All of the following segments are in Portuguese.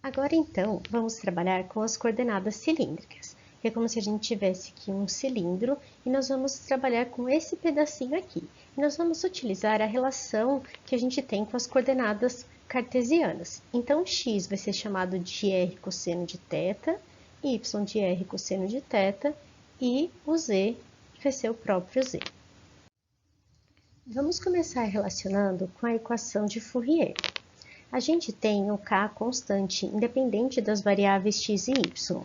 Agora, então, vamos trabalhar com as coordenadas cilíndricas. É como se a gente tivesse aqui um cilindro e nós vamos trabalhar com esse pedacinho aqui. E nós vamos utilizar a relação que a gente tem com as coordenadas cartesianas. Então, x vai ser chamado de r cosseno de θ, y de r cosseno de θ e o z vai ser o próprio z. Vamos começar relacionando com a equação de Fourier. A gente tem o k constante, independente das variáveis x e y.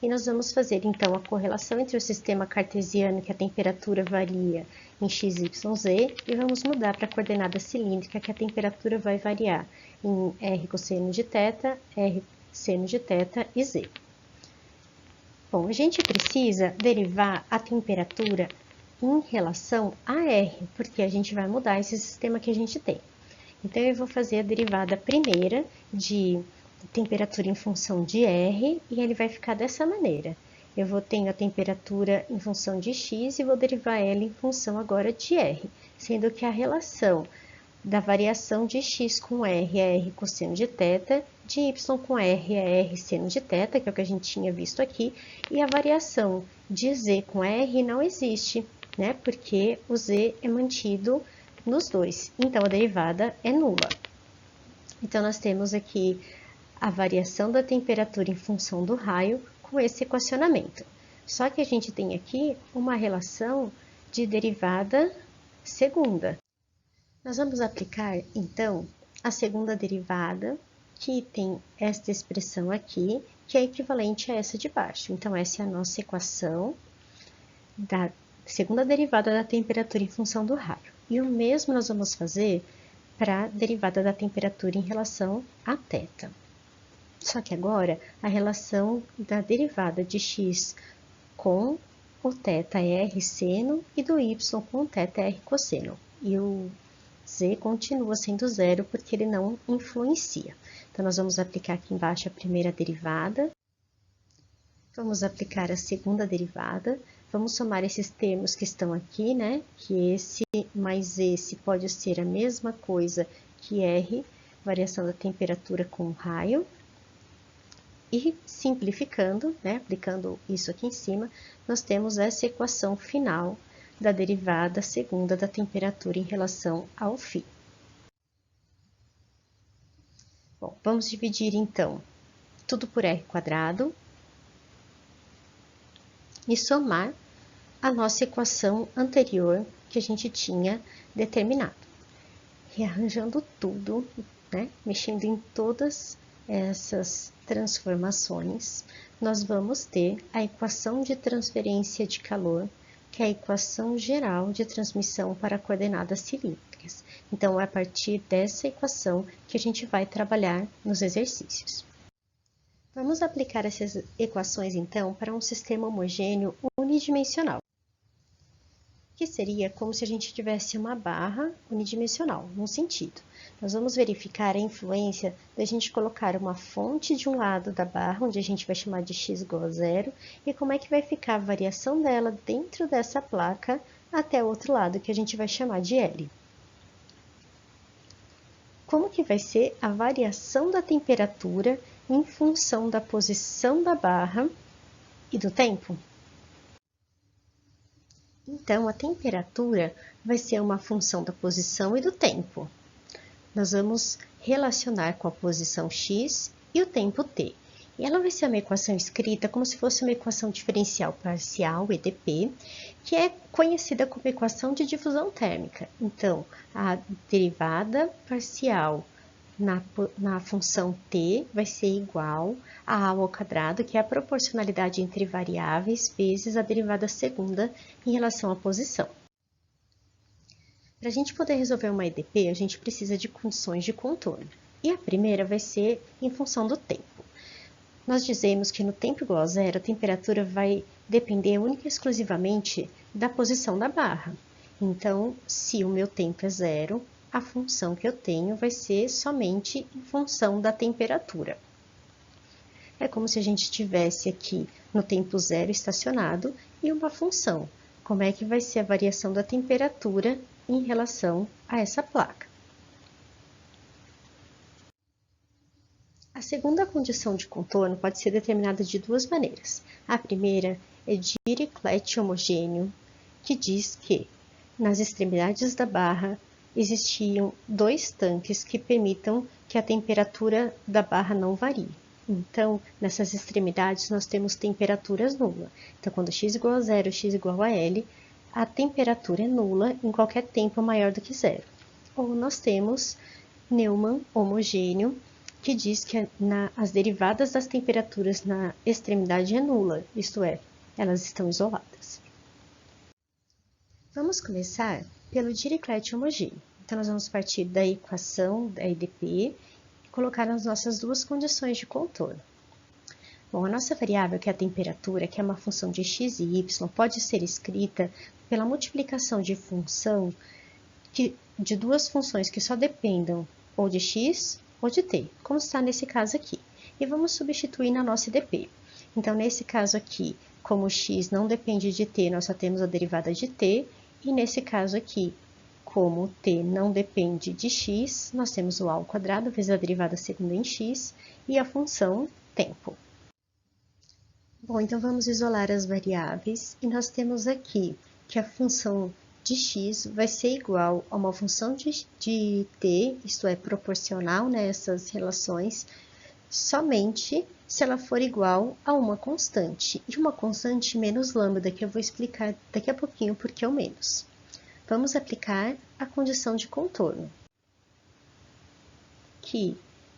E nós vamos fazer, então, a correlação entre o sistema cartesiano, que a temperatura varia em x, y, z, e vamos mudar para a coordenada cilíndrica, que a temperatura vai variar em r cosseno de θ, r seno de θ e z. Bom, a gente precisa derivar a temperatura em relação a r, porque a gente vai mudar esse sistema que a gente tem. Então, eu vou fazer a derivada primeira de temperatura em função de R, e ele vai ficar dessa maneira. Eu vou ter a temperatura em função de X e vou derivar ela em função agora de R, sendo que a relação da variação de X com R é R cosseno de θ, de Y com R é R seno de θ, que é o que a gente tinha visto aqui, e a variação de Z com R não existe, né? Porque o Z é mantido nos dois, então a derivada é nula. Então, nós temos aqui a variação da temperatura em função do raio com esse equacionamento. Só que a gente tem aqui uma relação de derivada segunda. Nós vamos aplicar, então, a segunda derivada, que tem esta expressão aqui, que é equivalente a essa de baixo. Então, essa é a nossa equação da segunda derivada da temperatura em função do raio. E o mesmo nós vamos fazer para a derivada da temperatura em relação a θ. Só que agora, a relação da derivada de x com o θ é r seno e do y com o θ é r cosseno. E o z continua sendo zero porque ele não influencia. Então, nós vamos aplicar aqui embaixo a primeira derivada. Vamos aplicar a segunda derivada. Vamos somar esses termos que estão aqui, né? Que esse mais esse pode ser a mesma coisa que R, variação da temperatura com raio. E simplificando, né? Aplicando isso aqui em cima, nós temos essa equação final da derivada segunda da temperatura em relação ao φ. Bom, vamos dividir então tudo por R quadrado e somar a nossa equação anterior que a gente tinha determinado. Rearranjando tudo, né? Mexendo em todas essas transformações, nós vamos ter a equação de transferência de calor, que é a equação geral de transmissão para coordenadas cilíndricas. Então, é a partir dessa equação que a gente vai trabalhar nos exercícios. Vamos aplicar essas equações, então, para um sistema homogêneo unidimensional, que seria como se a gente tivesse uma barra unidimensional, num sentido. Nós vamos verificar a influência da gente colocar uma fonte de um lado da barra, onde a gente vai chamar de x igual a zero, e como é que vai ficar a variação dela dentro dessa placa até o outro lado, que a gente vai chamar de L. Como que vai ser a variação da temperatura em função da posição da barra e do tempo? Então, a temperatura vai ser uma função da posição e do tempo. Nós vamos relacionar com a posição x e o tempo t. E ela vai ser uma equação escrita como se fosse uma equação diferencial parcial, EDP, que é conhecida como equação de difusão térmica. Então, a derivada parcial na função t vai ser igual a ao quadrado, que é a proporcionalidade entre variáveis, vezes a derivada segunda em relação à posição. Para a gente poder resolver uma EDP, a gente precisa de condições de contorno. E a primeira vai ser em função do tempo. Nós dizemos que no tempo igual a zero, a temperatura vai depender única e exclusivamente da posição da barra. Então, se o meu tempo é zero, a função que eu tenho vai ser somente em função da temperatura. É como se a gente tivesse aqui no tempo zero estacionado e uma função. Como é que vai ser a variação da temperatura em relação a essa placa? A segunda condição de contorno pode ser determinada de duas maneiras. A primeira é Dirichlet homogêneo, que diz que nas extremidades da barra existiam dois tanques que permitam que a temperatura da barra não varie. Então, nessas extremidades, nós temos temperaturas nulas. Então, quando x igual a zero, x igual a L, a temperatura é nula em qualquer tempo maior do que zero. Ou nós temos Neumann homogêneo, que diz que as derivadas das temperaturas na extremidade é nula, isto é, elas estão isoladas. Vamos começar pelo Dirichlet homogêneo. Então, nós vamos partir da equação da EDP e colocar as nossas duas condições de contorno. Bom, a nossa variável, que é a temperatura, que é uma função de x e y, pode ser escrita pela multiplicação de função de duas funções que só dependam ou de x ou de t, como está nesse caso aqui. E vamos substituir na nossa EDP. Então, nesse caso aqui, como x não depende de t, nós só temos a derivada de t, e nesse caso aqui, como t não depende de x, nós temos o ao quadrado vezes a derivada segunda em x e a função tempo. Bom, então vamos isolar as variáveis e nós temos aqui que a função de x vai ser igual a uma função de t, isto é, proporcional, né, essas relações, somente se ela for igual a uma constante, e uma constante menos lambda, que eu vou explicar daqui a pouquinho porque é o menos. Vamos aplicar a condição de contorno, que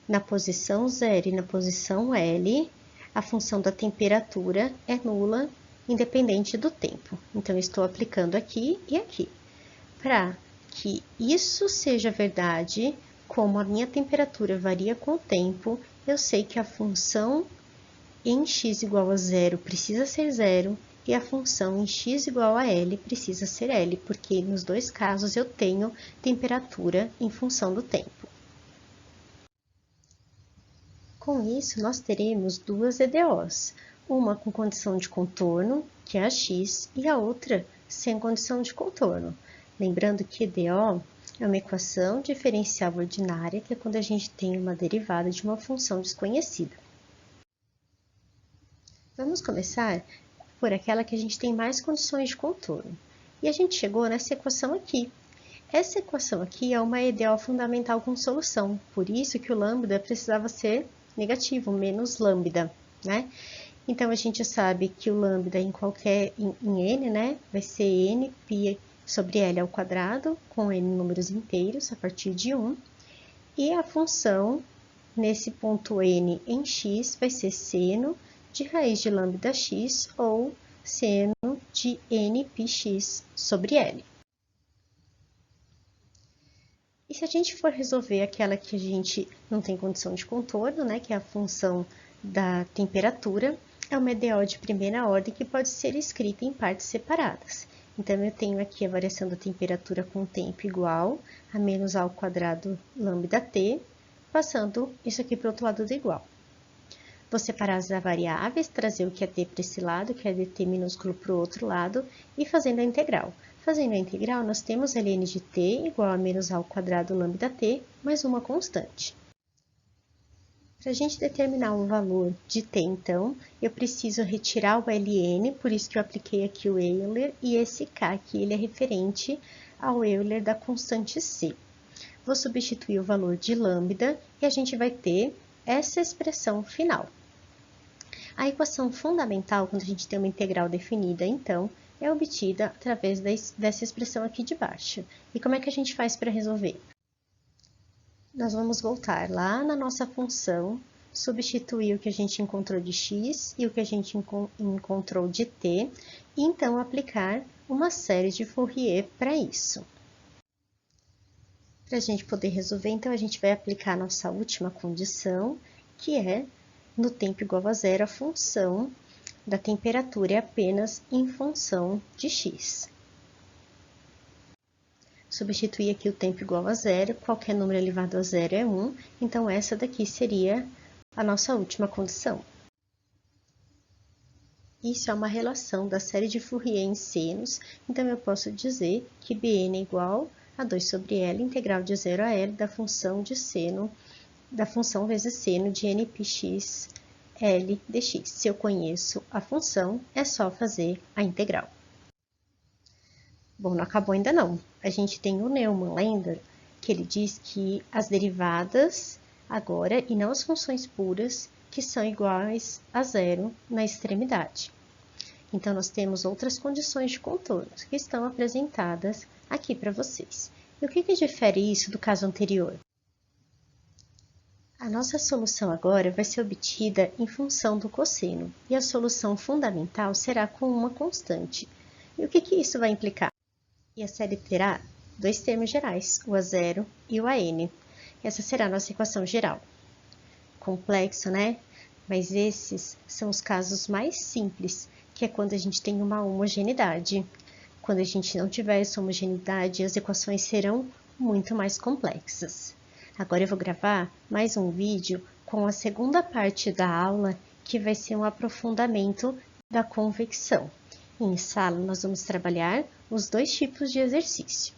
na posição 0 e na posição L, a função da temperatura é nula, independente do tempo. Então, estou aplicando aqui e aqui. Para que isso seja verdade, como a minha temperatura varia com o tempo, eu sei que a função em x igual a zero precisa ser zero, e a função em x igual a L precisa ser L, porque nos dois casos eu tenho temperatura em função do tempo. Com isso, nós teremos duas EDOs, uma com condição de contorno, que é a x, e a outra sem condição de contorno. Lembrando que EDO é uma equação diferencial ordinária, que é quando a gente tem uma derivada de uma função desconhecida. Vamos começar por aquela que a gente tem mais condições de contorno. E a gente chegou nessa equação aqui. Essa equação aqui é uma EDO fundamental com solução, por isso que o lambda precisava ser negativo, menos lambda, né? Então, a gente sabe que o lambda em n, né, vai ser n π sobre L ao quadrado, com n números inteiros a partir de 1. E a função, nesse ponto n em x, vai ser seno de raiz de lambda x ou seno de nπx sobre L. E se a gente for resolver aquela que a gente não tem condição de contorno, né, que é a função da temperatura, é uma EDO de primeira ordem que pode ser escrita em partes separadas. Então, eu tenho aqui a variação da temperatura com o tempo igual a menos a ao quadrado lambda t, passando isso aqui para o outro lado do igual. Vou separar as variáveis, trazer o que é t para esse lado, o que é dt minúsculo para o outro lado, e fazendo a integral. Fazendo a integral, nós temos ln de t igual a menos a ao quadrado lambda t, mais uma constante. Para a gente determinar o valor de t, então, eu preciso retirar o ln, por isso que eu apliquei aqui o Euler, e esse k aqui, ele é referente ao Euler da constante c. Vou substituir o valor de lambda e a gente vai ter essa expressão final. A equação fundamental, quando a gente tem uma integral definida, então, é obtida através dessa expressão aqui de baixo. E como é que a gente faz para resolver? Nós vamos voltar lá na nossa função, substituir o que a gente encontrou de x e o que a gente encontrou de t, e então aplicar uma série de Fourier para isso. Para a gente poder resolver, então, a gente vai aplicar a nossa última condição, que é, no tempo igual a zero, a função da temperatura é apenas em função de x. Substituir aqui o tempo igual a zero, qualquer número elevado a zero é 1, então essa daqui seria a nossa última condição. Isso é uma relação da série de Fourier em senos, então eu posso dizer que Bn é igual a 2 sobre L, integral de 0 a L da função de seno da função vezes seno de nπx L dx. Se eu conheço a função, é só fazer a integral. Bom, não acabou ainda não. A gente tem o Neumann lembra que ele diz que as derivadas agora e não as funções puras que são iguais a zero na extremidade. Então, nós temos outras condições de contorno que estão apresentadas aqui para vocês. E o que difere isso do caso anterior? A nossa solução agora vai ser obtida em função do cosseno, e a solução fundamental será com uma constante. E o que isso vai implicar? E a série terá dois termos gerais, o A0 e o AN. Essa será a nossa equação geral. Complexo, né? Mas esses são os casos mais simples, que é quando a gente tem uma homogeneidade. Quando a gente não tiver essa homogeneidade, as equações serão muito mais complexas. Agora eu vou gravar mais um vídeo com a segunda parte da aula, que vai ser um aprofundamento da convecção. Em sala, nós vamos trabalhar os dois tipos de exercício.